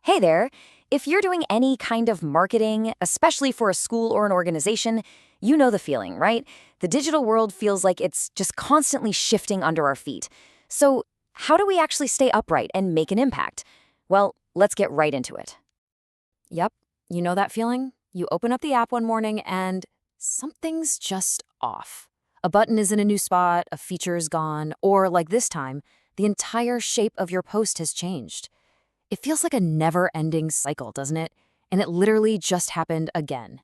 Hey there. If you're doing any kind of marketing, especially for a school or an organization, you know the feeling, right? The digital world feels like it's just constantly shifting under our feet. So, how do we actually stay upright and make an impact? Well, let's get right into it. Yep, you know that feeling? You open up the app one morning and something's just off. A button is in a new spot, a feature is gone, or like this time, the entire shape of your post has changed. It feels like a never-ending cycle, doesn't it? And it literally just happened again.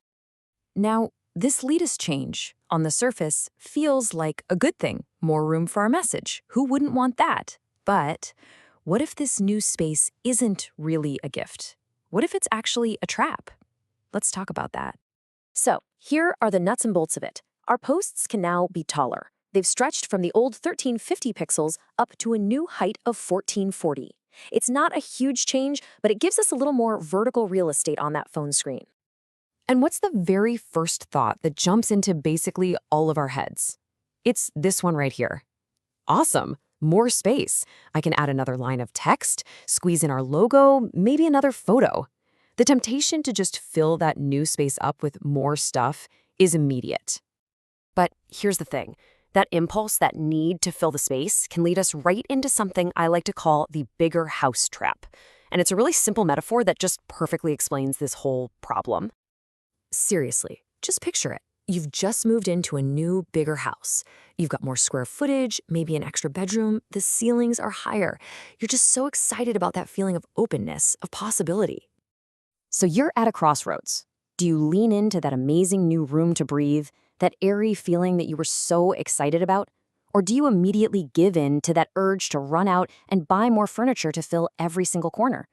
Now, this latest change, on the surface, feels like a good thing. More room for our message. Who wouldn't want that? But what if this new space isn't really a gift? What if it's actually a trap? Let's talk about that. So, here are the nuts and bolts of it. Our posts can now be taller. They've stretched from the old 1350 pixels up to a new height of 1440. It's not a huge change, but it gives us a little more vertical real estate on that phone screen. And what's the very first thought that jumps into basically all of our heads? It's this one right here. Awesome, more space. I can add another line of text, squeeze in our logo, maybe another photo. The temptation to just fill that new space up with more stuff is immediate. But here's the thing. That impulse, that need to fill the space, can lead us right into something I like to call the bigger house trap. And it's a really simple metaphor that just perfectly explains this whole problem. Seriously, just picture it. You've just moved into a new, bigger house. You've got more square footage, maybe an extra bedroom. The ceilings are higher. You're just so excited about that feeling of openness, of possibility. So you're at a crossroads. Do you lean into that amazing new room to breathe, that airy feeling that you were so excited about? Or do you immediately give in to that urge to run out and buy more furniture to fill every single corner?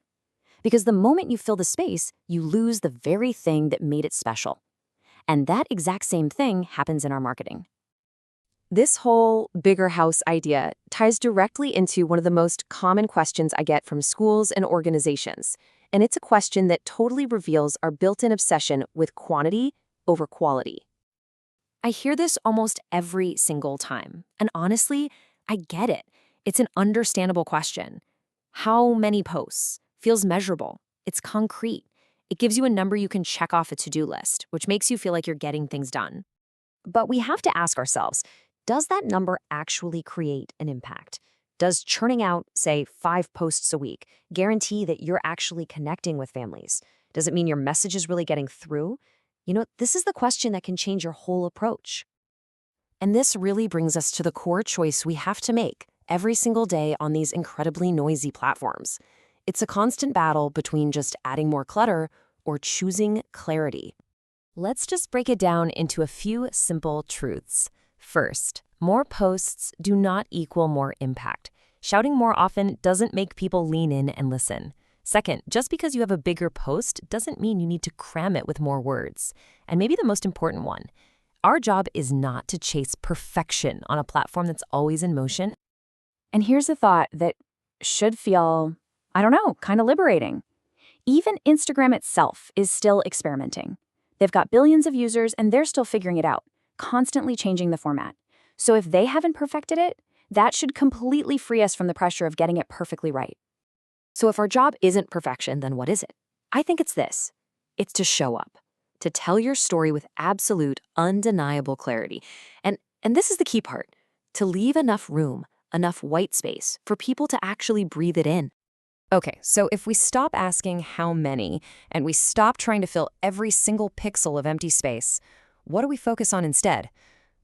Because the moment you fill the space, you lose the very thing that made it special. And that exact same thing happens in our marketing. This whole bigger house idea ties directly into one of the most common questions I get from schools and organizations. And it's a question that totally reveals our built-in obsession with quantity over quality. I hear this almost every single time. And honestly, I get it. It's an understandable question. How many posts? Feels measurable. It's concrete. It gives you a number you can check off a to-do list, which makes you feel like you're getting things done. But we have to ask ourselves, does that number actually create an impact? Does churning out, say, 5 posts a week, guarantee that you're actually connecting with families? Does it mean your message is really getting through? This is the question that can change your whole approach. And this really brings us to the core choice we have to make every single day on these incredibly noisy platforms. It's a constant battle between just adding more clutter or choosing clarity. Let's just break it down into a few simple truths. First, more posts do not equal more impact. Shouting more often doesn't make people lean in and listen. Second, just because you have a bigger post doesn't mean you need to cram it with more words. And maybe the most important one, our job is not to chase perfection on a platform that's always in motion. And here's a thought that should feel, kind of liberating. Even Instagram itself is still experimenting. They've got billions of users and they're still figuring it out, constantly changing the format. So if they haven't perfected it, that should completely free us from the pressure of getting it perfectly right. So if our job isn't perfection, then what is it? I think it's this. It's to show up, to tell your story with absolute, undeniable clarity. And this is the key part, to leave enough room, enough white space for people to actually breathe it in. Okay, so if we stop asking how many and we stop trying to fill every single pixel of empty space, what do we focus on instead?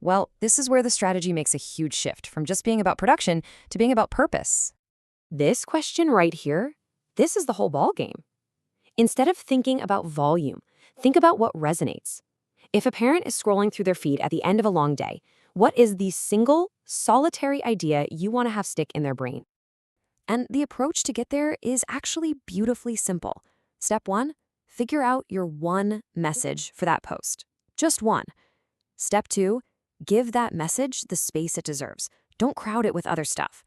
Well, this is where the strategy makes a huge shift from just being about production to being about purpose. This question right here, this is the whole ballgame. Instead of thinking about volume, think about what resonates. If a parent is scrolling through their feed at the end of a long day, what is the single, solitary idea you want to have stick in their brain? And the approach to get there is actually beautifully simple. Step 1, figure out your one message for that post. Just one. Step 2, give that message the space it deserves. Don't crowd it with other stuff.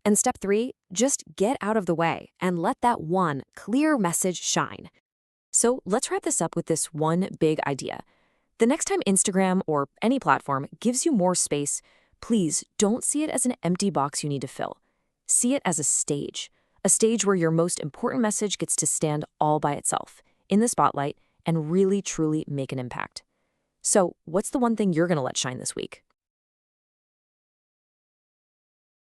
And step 3, just get out of the way and let that one clear message shine. So let's wrap this up with this one big idea. The next time Instagram or any platform gives you more space, please don't see it as an empty box you need to fill. See it as a A stage where your most important message gets to stand all by itself, in the spotlight, and really truly make an impact. So, what's the one thing you're going to let shine this week?